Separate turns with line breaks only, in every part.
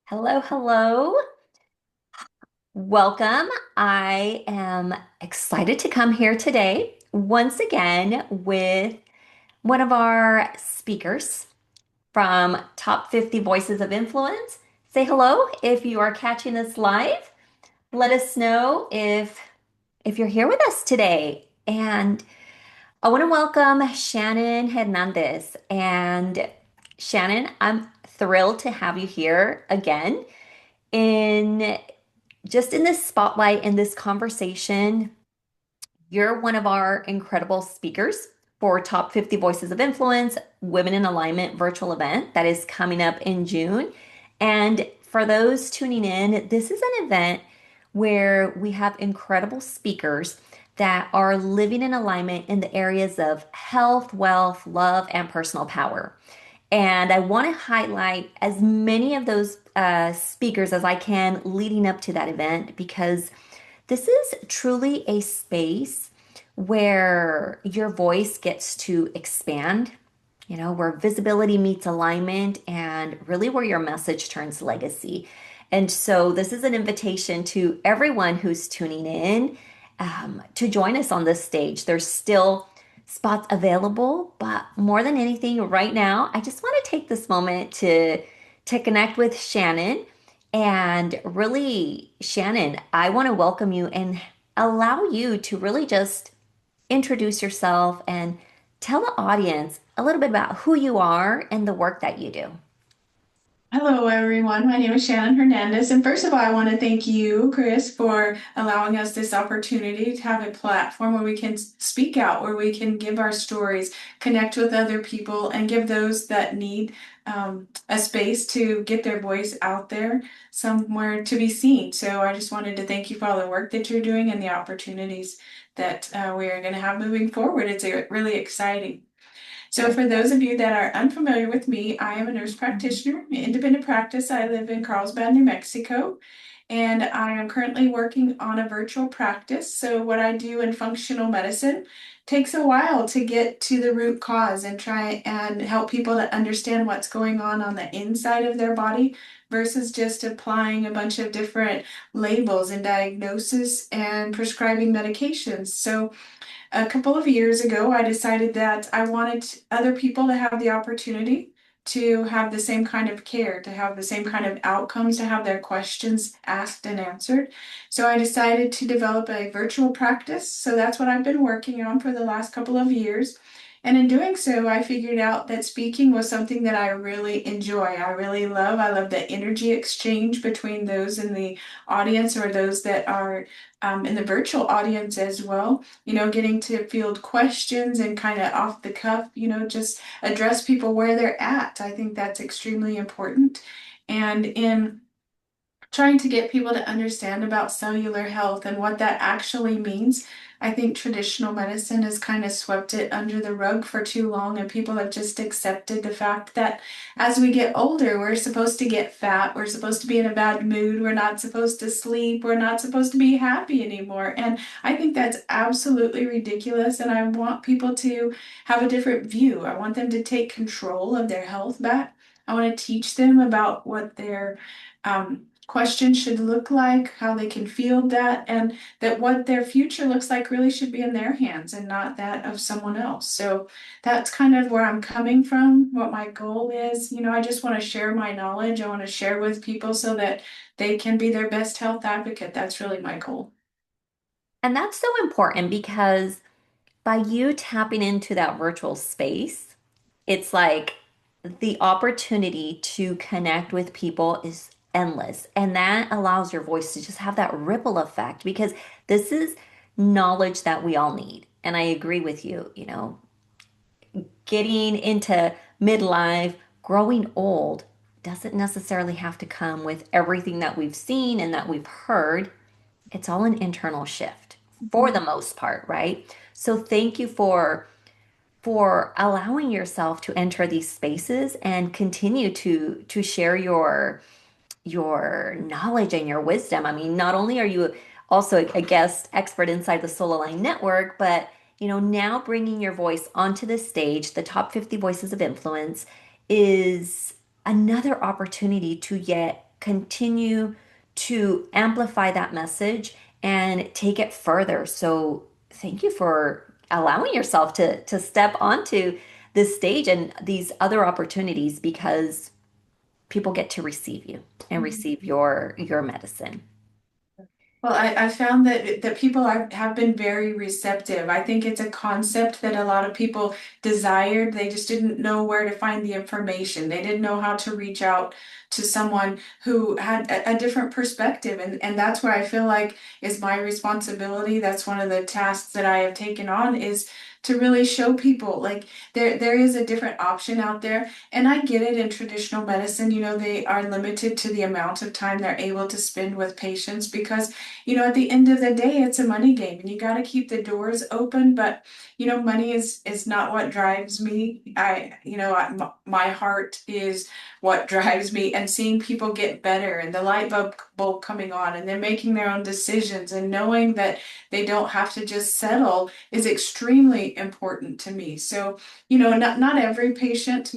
Hello, hello. Welcome. I am excited to come here today once again with one of our speakers from Top 50 Voices of Influence. Say hello if you are catching this live. Let us know if you're here with us today. And I want to welcome Shannon Hernandez. And Shannon, I'm thrilled to have you here again in just in this spotlight, in this conversation. You're one of our incredible speakers for Top 50 Voices of Influence Women in Alignment virtual event that is coming up in June. And for those tuning in, this is an event where we have incredible speakers that are living in alignment in the areas of health, wealth, love, and personal power. And I want to highlight as many of those speakers as I can leading up to that event because this is truly a space where your voice gets to expand, where visibility meets alignment and really where your message turns legacy. And so this is an invitation to everyone who's tuning in to join us on this stage. There's still spots available, but more than anything, right now, I just want to take this moment to connect with Shannon. And really, Shannon, I want to welcome you and allow you to really just introduce yourself and tell the audience a little bit about who you are and the work that you do.
Hello, everyone. My name is Shannon Hernandez. And first of all, I want to thank you, Chris, for allowing us this opportunity to have a platform where we can speak out, where we can give our stories, connect with other people, and give those that need a space to get their voice out there, somewhere to be seen. So I just wanted to thank you for all the work that you're doing and the opportunities that we are going to have moving forward. It's really exciting. So, for those of you that are unfamiliar with me, I am a nurse practitioner, independent practice. I live in Carlsbad, New Mexico, and I am currently working on a virtual practice. So, what I do in functional medicine takes a while to get to the root cause and try and help people to understand what's going on the inside of their body versus just applying a bunch of different labels and diagnosis and prescribing medications. So, a couple of years ago, I decided that I wanted other people to have the opportunity to have the same kind of care, to have the same kind of outcomes, to have their questions asked and answered. So I decided to develop a virtual practice. So that's what I've been working on for the last couple of years. And in doing so, I figured out that speaking was something that I really enjoy. I really love. I love the energy exchange between those in the audience or those that are in the virtual audience as well, getting to field questions and kind of off the cuff, just address people where they're at. I think that's extremely important. And in trying to get people to understand about cellular health and what that actually means, I think traditional medicine has kind of swept it under the rug for too long, and people have just accepted the fact that as we get older, we're supposed to get fat, we're supposed to be in a bad mood, we're not supposed to sleep, we're not supposed to be happy anymore. And I think that's absolutely ridiculous, and I want people to have a different view. I want them to take control of their health back. I want to teach them about what their questions should look like, how they can field that, and that what their future looks like really should be in their hands and not that of someone else. So that's kind of where I'm coming from, what my goal is. I just want to share my knowledge. I want to share with people so that they can be their best health advocate. That's really my goal.
And that's so important because by you tapping into that virtual space, it's like the opportunity to connect with people is endless. And that allows your voice to just have that ripple effect because this is knowledge that we all need. And I agree with you, getting into midlife, growing old doesn't necessarily have to come with everything that we've seen and that we've heard. It's all an internal shift for the most part, right? So thank you for allowing yourself to enter these spaces and continue to share your knowledge and your wisdom. I mean, not only are you also a guest expert inside the Soul Align Network, but now bringing your voice onto the stage, the top 50 voices of influence is another opportunity to yet continue to amplify that message and take it further. So thank you for allowing yourself to step onto this stage and these other opportunities because people get to receive you and receive your medicine.
Well, I found that people have been very receptive. I think it's a concept that a lot of people desired. They just didn't know where to find the information. They didn't know how to reach out to someone who had a different perspective. And that's where I feel like is my responsibility. That's one of the tasks that I have taken on is to really show people like there is a different option out there. And I get it in traditional medicine, they are limited to the amount of time they're able to spend with patients because at the end of the day, it's a money game and you got to keep the doors open. But, money is not what drives me. My heart is what drives me and seeing people get better and the bulb coming on and they're making their own decisions and knowing that they don't have to just settle is extremely important to me. So, not every patient,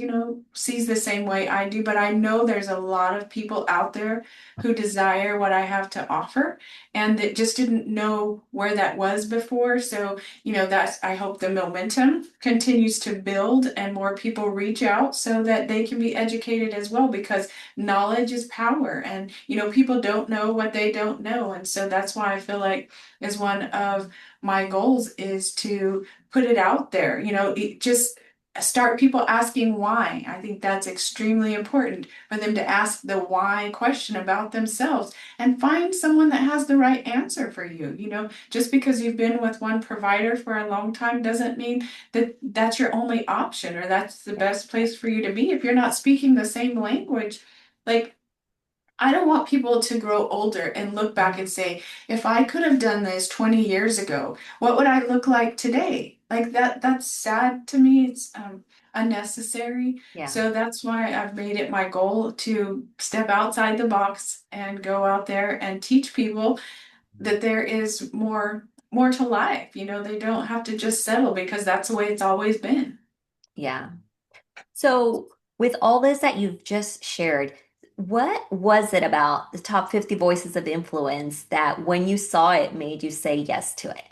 sees the same way I do, but I know there's a lot of people out there who desire what I have to offer and that just didn't know where that was before. So, that's, I hope the momentum continues to build and more people reach out so that they can be educated as well because knowledge is power and, people don't know what they don't know. And so that's why I feel like is one of my goals is to put it out there, just start people asking why. I think that's extremely important for them to ask the why question about themselves and find someone that has the right answer for you. Just because you've been with one provider for a long time doesn't mean that that's your only option or that's the best place for you to be if you're not speaking the same language. Like, I don't want people to grow older and look back and say, if I could have done this 20 years ago, what would I look like today? Like that's sad to me. It's unnecessary.
Yeah.
So that's why I've made it my goal to step outside the box and go out there and teach people that there is more to life. They don't have to just settle because that's the way it's always been.
Yeah. So, with all this that you've just shared, what was it about the top 50 voices of influence that when you saw it made you say yes to it?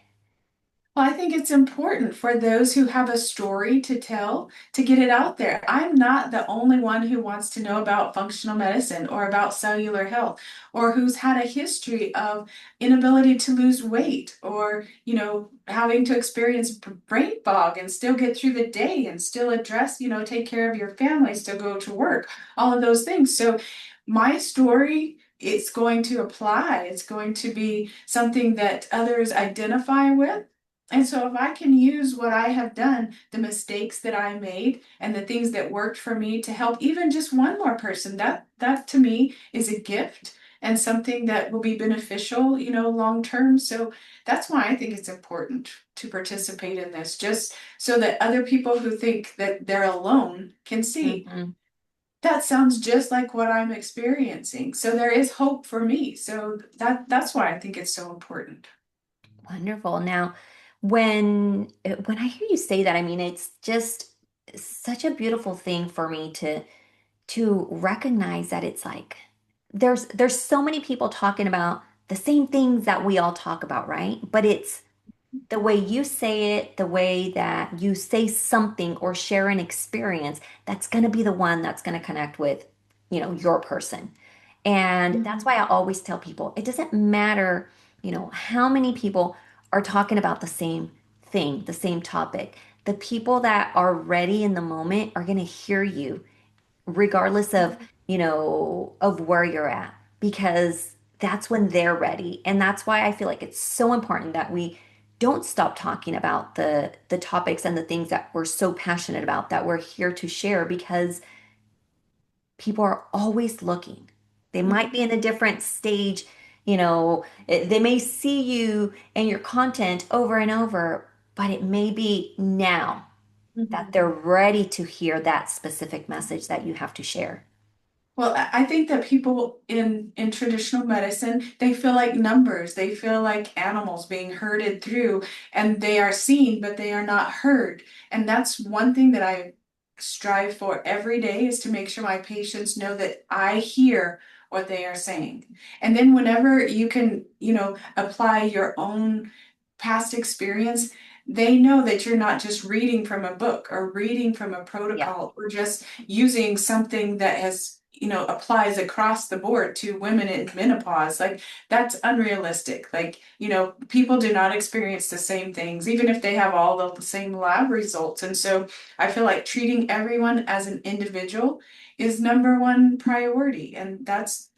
Well, I think it's important for those who have a story to tell to get it out there. I'm not the only one who wants to know about functional medicine or about cellular health or who's had a history of inability to lose weight or, having to experience brain fog and still get through the day and still address, take care of your family, still go to work, all of those things. So my story it's going to apply. It's going to be something that others identify with. And so if I can use what I have done, the mistakes that I made and the things that worked for me to help even just one more person, that to me is a gift and something that will be beneficial, long term. So that's why I think it's important to participate in this, just so that other people who think that they're alone can see
Mhm.
that sounds just like what I'm experiencing. So there is hope for me. So that's why I think it's so important.
Wonderful. Now, when I hear you say that, I mean, it's just such a beautiful thing for me to recognize that it's like there's so many people talking about the same things that we all talk about, right? But it's the way you say it, the way that you say something or share an experience, that's going to be the one that's going to connect with, your person. And that's why I always tell people it doesn't matter, how many people are talking about the same thing, the same topic. The people that are ready in the moment are going to hear you regardless of, of where you're at, because that's when they're ready. And that's why I feel like it's so important that we don't stop talking about the topics and the things that we're so passionate about that we're here to share because people are always looking. They might be in a different stage, they may see you and your content over and over, but it may be now that
Mhm.
they're ready to hear that specific message that you have to share.
Well, I think that people in traditional medicine, they feel like numbers. They feel like animals being herded through, and they are seen, but they are not heard. And that's one thing that I strive for every day is to make sure my patients know that I hear what they are saying. And then whenever you can, apply your own past experience, they know that you're not just reading from a book or reading from a
Yeah.
protocol or just using something that has, applies across the board to women in menopause. Like that's unrealistic. Like, people do not experience the same things, even if they have all the same lab results. And so I feel like treating everyone as an individual is number one priority. And that's,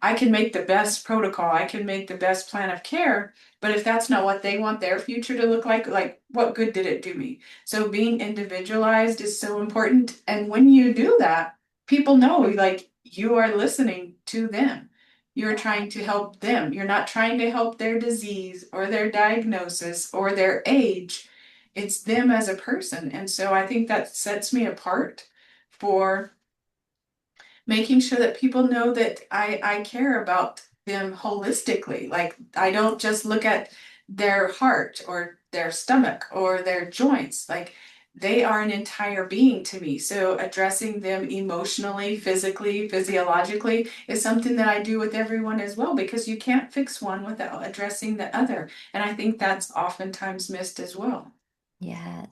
I can make the best protocol, I can make the best plan of care, but if that's not what they want their future to look like what good did it do me? So being individualized is so important. And when you do that, people know like you are listening to them. You're trying to help them. You're not trying to help their disease or their diagnosis or their age. It's them as a person. And so I think that sets me apart for making sure that people know that I care about them holistically. Like I don't just look at their heart or their stomach or their joints. Like they are an entire being to me. So addressing them emotionally, physically, physiologically is something that I do with everyone as well, because you can't fix one without addressing the other. And I think that's oftentimes missed as well.
Yes.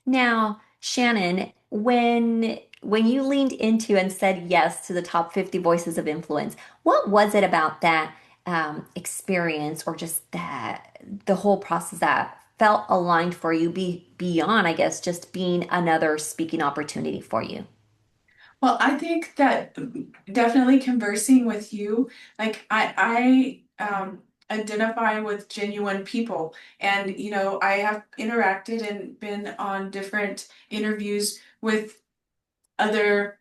Now, Shannon, when you leaned into and said yes to the top 50 voices of influence, what was it about that experience or just that the whole process that felt aligned for you beyond, I guess, just being another speaking opportunity for you?
Well, I think that definitely conversing with you, like I identify with genuine people, and I have interacted and been on different interviews with other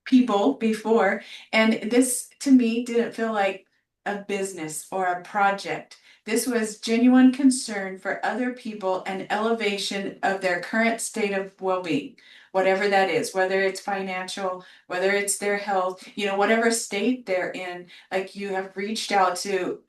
people before. And this to me didn't feel like a business or a project. This was genuine concern for other people and elevation of their current state of well being, whatever that is, whether it's financial, whether it's their health, whatever state they're in. Like you have reached out to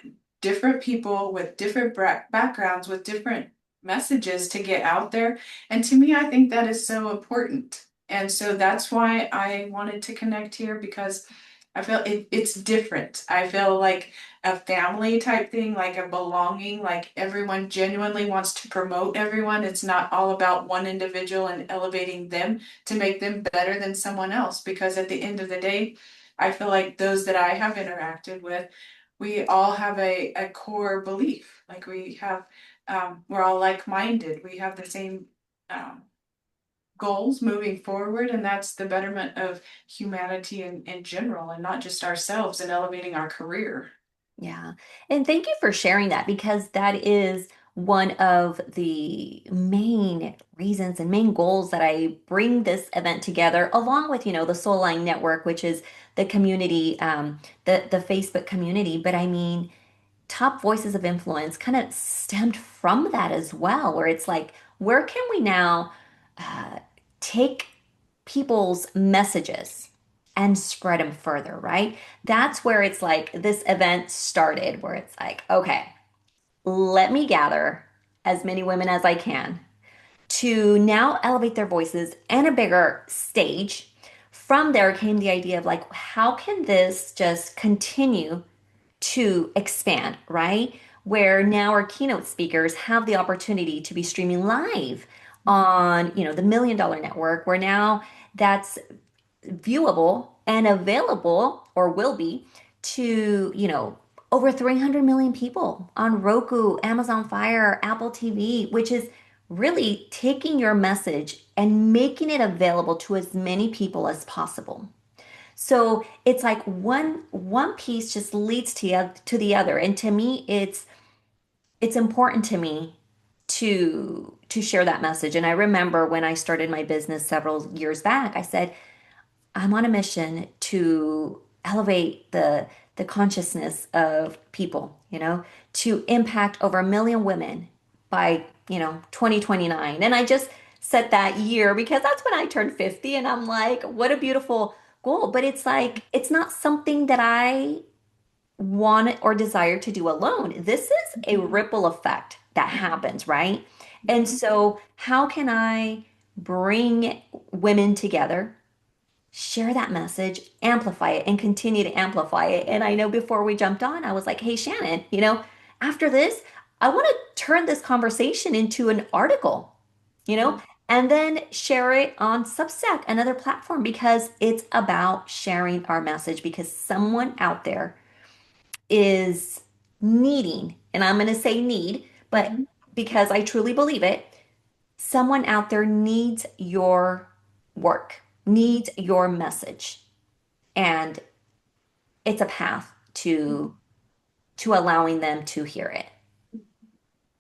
different people with different backgrounds, with different messages to get out there. And to me, I think that is so important. And so that's why I wanted to connect here, because I feel it's different. I feel like a family type thing, like a belonging, like everyone genuinely wants to promote everyone. It's not all about one individual and elevating them to make them better than someone else. Because at the end of the day, I feel like those that I have interacted with, we all have a core belief. Like we're all like-minded. We have the same um, goals moving forward, and that's the betterment of humanity in general, and not just ourselves, and elevating our career.
Yeah. And thank you for sharing that because that is one of the main reasons and main goals that I bring this event together, along with, the Soul Line Network, which is the community, the Facebook community. But I mean, top voices of influence kind of stemmed from that as well, where it's like, where can we now uh, take people's messages and spread them further, right? That's where it's like this event started, where it's like, okay, let me gather as many women as I can to now elevate their voices and a bigger stage. From there came the idea of like, how can this just continue to expand, right? Where now our keynote speakers have the opportunity to be streaming live on, the Million Dollar Network, where now that's viewable and available or will be to, over 300 million people on Roku, Amazon Fire, Apple TV, which is really taking your message and making it available to as many people as possible. So it's like one piece just leads to the other. And to me, it's important to me to share that message. And I remember when I started my business several years back, I said, I'm on a mission to elevate the consciousness of people, to impact over 1 million women by, 2029. And I just set that year because that's when I turned 50 and I'm like, what a beautiful goal. But it's like it's not something that I want or desire to do alone. This is a ripple effect that happens, right? And so how can I bring women together, share that message, amplify it, and continue to amplify it. And I know before we jumped on, I was like, hey, Shannon, after this, I want to turn this conversation into an article, you know,
Mhm.
and then share it on Substack, another platform, because it's about sharing our message because someone out there is needing, and I'm going to say need, but
Mhm.
because I truly believe it, someone out there needs your work, needs your message. And it's a path to allowing them to hear it.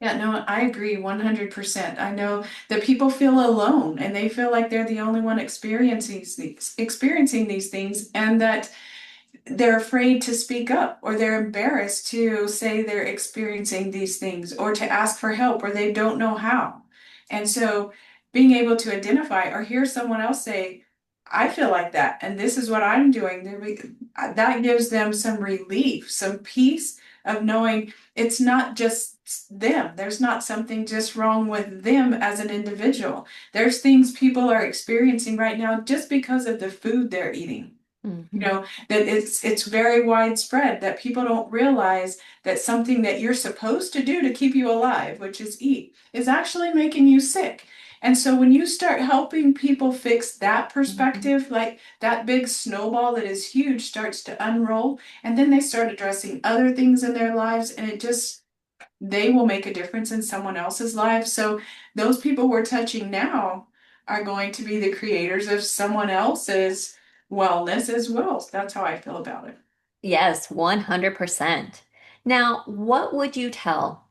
Yeah, no, I agree 100%. I know that people feel alone and they feel like they're the only one experiencing these things, and that they're afraid to speak up, or they're embarrassed to say they're experiencing these things, or to ask for help, or they don't know how. And so being able to identify or hear someone else say, I feel like that, and this is what I'm doing, that gives them some relief, some peace of knowing it's not just them. There's not something just wrong with them as an individual. There's things people are experiencing right now just because of the food they're eating.
Mhm.
That it's very widespread, that people don't realize that something that you're supposed to do to keep you alive, which is eat, is actually making you sick. And so when you start helping people fix that
Mhm.
perspective, like that big snowball that is huge starts to unroll, and then they start addressing other things in their lives, and it just they will make a difference in someone else's life. So those people we're touching now are going to be the creators of someone else's wellness as well. That's how I feel about it.
Yes, 100%. Now, what would you tell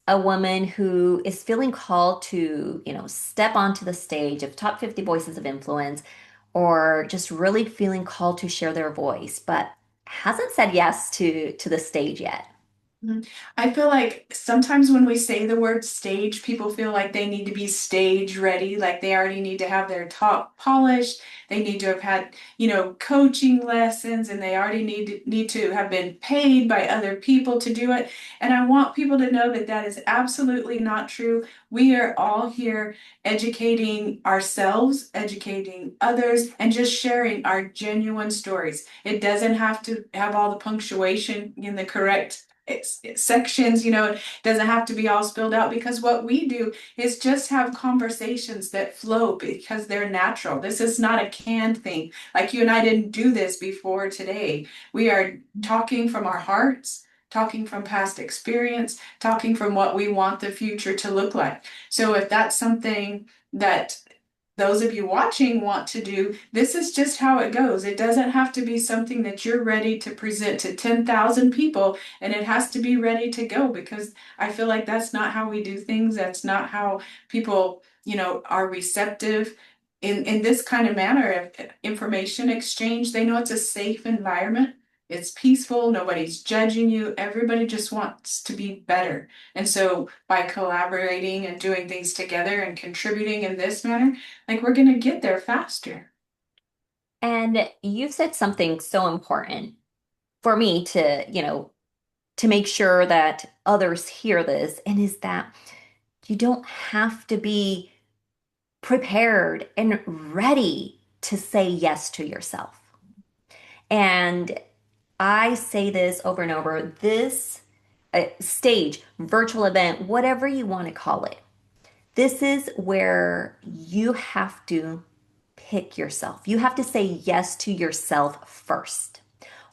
a woman who is feeling called to, step onto the stage of top 50 voices of influence or just really feeling called to share their voice, but hasn't said yes to the stage yet?
Mhm. I feel like sometimes when we say the word stage, people feel like they need to be stage ready, like they already need to have their talk polished. They need to have had, coaching lessons, and they already need to have been paid by other people to do it. And I want people to know that that is absolutely not true. We are all here educating ourselves, educating others, and just sharing our genuine stories. It doesn't have to have all the punctuation in the correct sections, it doesn't have to be all spilled out, because what we do is just have conversations that flow because they're natural. This is not a canned thing. Like you and I didn't do this before today. We are talking from our hearts, talking from past experience, talking from what we want the future to look like. So if that's something that those of you watching want to do, this is just how it goes. It doesn't have to be something that you're ready to present to 10,000 people, and it has to be ready to go, because I feel like that's not how we do things. That's not how people, are receptive in this kind of manner of information exchange. They know it's a safe environment. It's peaceful. Nobody's judging you. Everybody just wants to be better. And so by collaborating and doing things together and contributing in this manner, like we're gonna get there faster.
And you've said something so important for me to make sure that others hear this, and is that you don't have to be prepared and ready to say yes to yourself. And I say this over and over, this stage, virtual event, whatever you want to call it, this is where you have to pick yourself. You have to say yes to yourself first.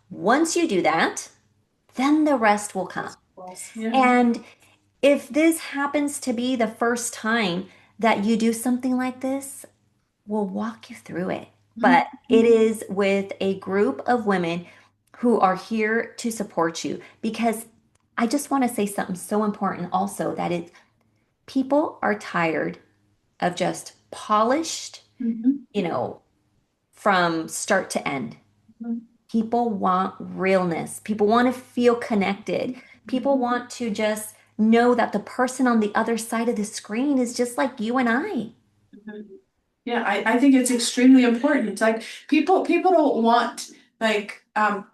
Once you do that, then the rest will come.
That's false. Yeah.
And if this happens to be the first time that you do something like this, we'll walk you through it. But it is with a group of women who are here to support you, because I just want to say something so important also, that people are tired of just polished,
Mhm.
you know, from start to end. People want realness. People want to feel connected. People want to just know that the person on the other side of the screen is just like you and I.
Mhm. Yeah, I think it's extremely important. Like people don't want like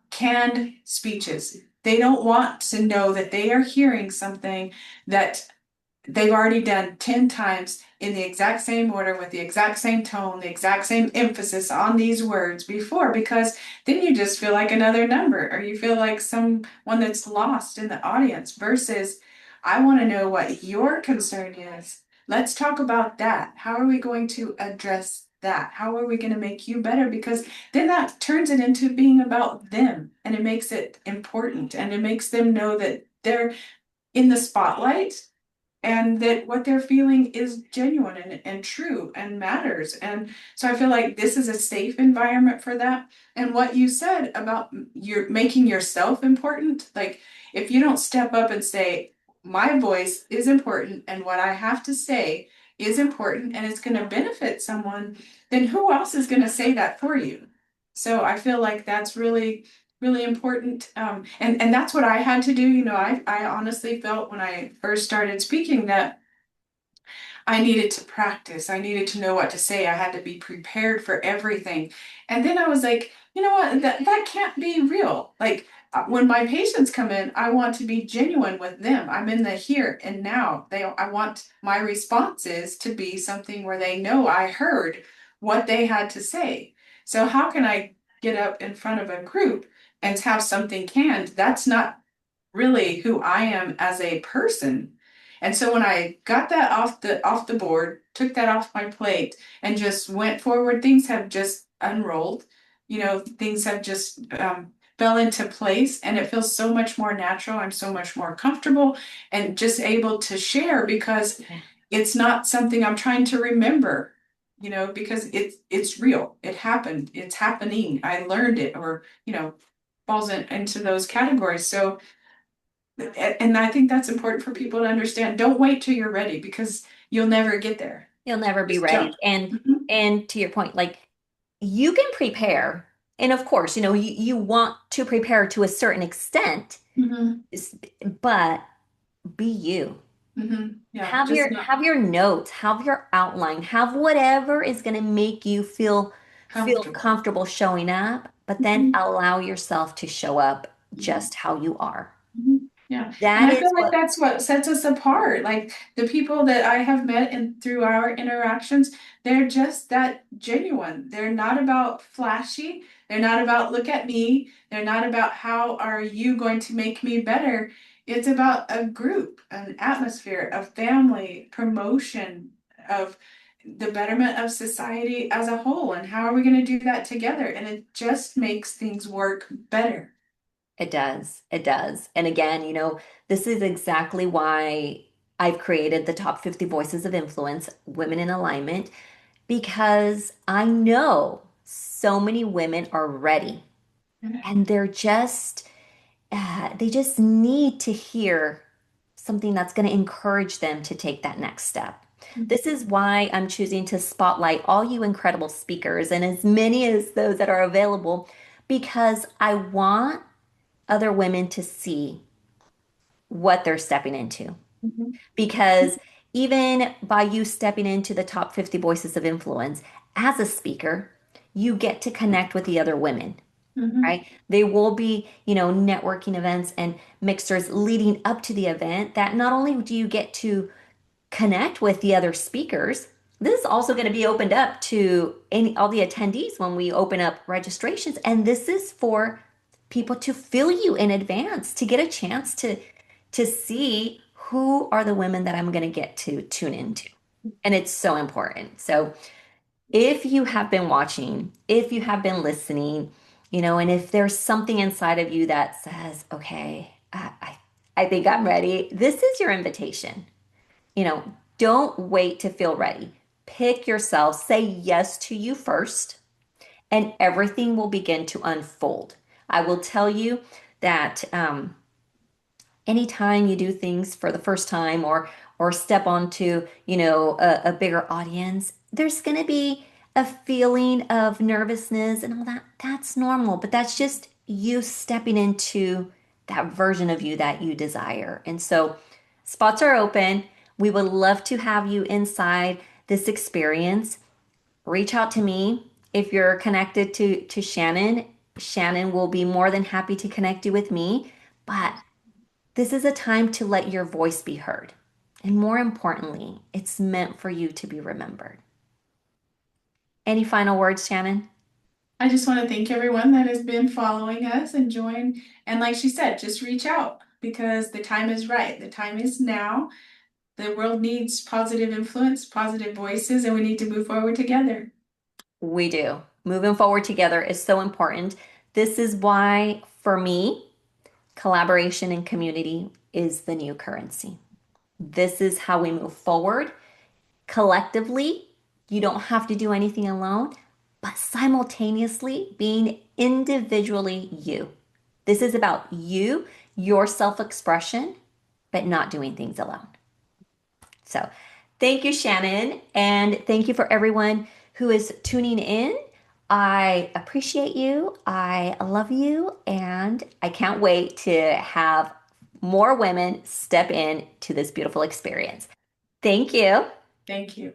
canned speeches. They don't want to know that they are hearing something that they've already done 10 times in the exact same order with the exact same tone, the exact same emphasis on these words before, because then you just feel like another number, or you feel like someone that's lost in the audience versus I want to know what your concern is. Let's talk about that. How are we going to address that? How are we going to make you better? Because then that turns it into being about them and it makes it important and it makes them know that they're in the spotlight and that what they're feeling is genuine and true and matters. And so I feel like this is a safe environment for that. And what you said about your making yourself important, like if you don't step up and say, my voice is important and what I have to say is important and it's going to benefit someone, then who else is going to say that for you? So I feel like that's really important. And that's what I had to do. I honestly felt when I first started speaking that I needed to practice. I needed to know what to say. I had to be prepared for everything. And then I was like, you know what? That can't be real. Like when my patients come in, I want to be genuine with them. I'm in the here and now. I want my responses to be something where they know I heard what they had to say. So how can I get up in front of a group and have something canned? That's not really who I am as a person. And so when I got that off the board, took that off my plate and just went forward, things have just unrolled. Things have just fell into place and it feels so much more natural. I'm so much more comfortable and just able to share because
Yeah.
it's not something I'm trying to remember, because it's real. It happened. It's happening. I learned it or, falls into those categories. So and I think that's important for people to understand. Don't wait till you're ready because you'll never get there.
You'll never be
Just
ready.
jump.
And
Mhm,
and to your point, like you can prepare. And of course, you want to prepare to a certain extent,
mhm,
s- but be you.
mhm. Yeah,
Have
just
your
not
have your notes, have your outline, have whatever is going to make you feel
comfortable.
comfortable showing up, but then
Mhm.
allow yourself to show up just how you are.
Mhm. Yeah, and
That
I
is
feel like
what
that's what sets us apart. Like the people that I have met and through our interactions, they're just that genuine. They're not about flashy. They're not about look at me. They're not about how are you going to make me better. It's about a group, an atmosphere, a family, promotion of the betterment of society as a whole. And how are we going to do that together? And it just makes things work better.
it does. It does. And again, this is exactly why I've created the top 50 voices of influence, women in alignment, because I know so many women are ready and they just need to hear something that's going to encourage them to take that next step. This is why I'm choosing to spotlight all you incredible speakers and as many as those that are available, because I want other women to see what they're stepping into.
Mhm.
Because even by you stepping into the top 50 voices of influence as a speaker, you get to connect with the other women,
Mhm.
right? There will be, networking events and mixers leading up to the event that not only do you get to connect with the other speakers, this is also going to be opened up to all the attendees when we open up registrations. And this is for people to fill you in advance to get a chance to see who are the women that I'm going to get to tune into. And it's so important. So if you have been watching, if you have been listening, and if there's something inside of you that says, okay, I think I'm ready, this is your invitation. Don't wait to feel ready. Pick yourself, say yes to you first, and everything will begin to unfold. I will tell you that anytime you do things for the first time or step onto a bigger audience, there's going to be a feeling of nervousness and all that. That's normal, but that's just you stepping into that version of you that you desire. And so spots are open. We would love to have you inside this experience. Reach out to me if you're connected to Shannon. Shannon will be more than happy to connect you with me. But this is a time to let your voice be heard. And more importantly, it's meant for you to be remembered. Any final words, Shannon?
I just want to thank everyone that has been following us and join. And like she said, just reach out because the time is right. The time is now. The world needs positive influence, positive voices, and we need to move forward together.
We do. Moving forward together is so important. This is why, for me, collaboration and community is the new currency. This is how we move forward collectively. You don't have to do anything alone, but simultaneously being individually you. This is about you, your self expression, but not doing things alone. So, thank you, Shannon. And thank you for everyone who is tuning in. I appreciate you. I love you. And I can't wait to have more women step in to this beautiful experience. Thank you.
Thank you.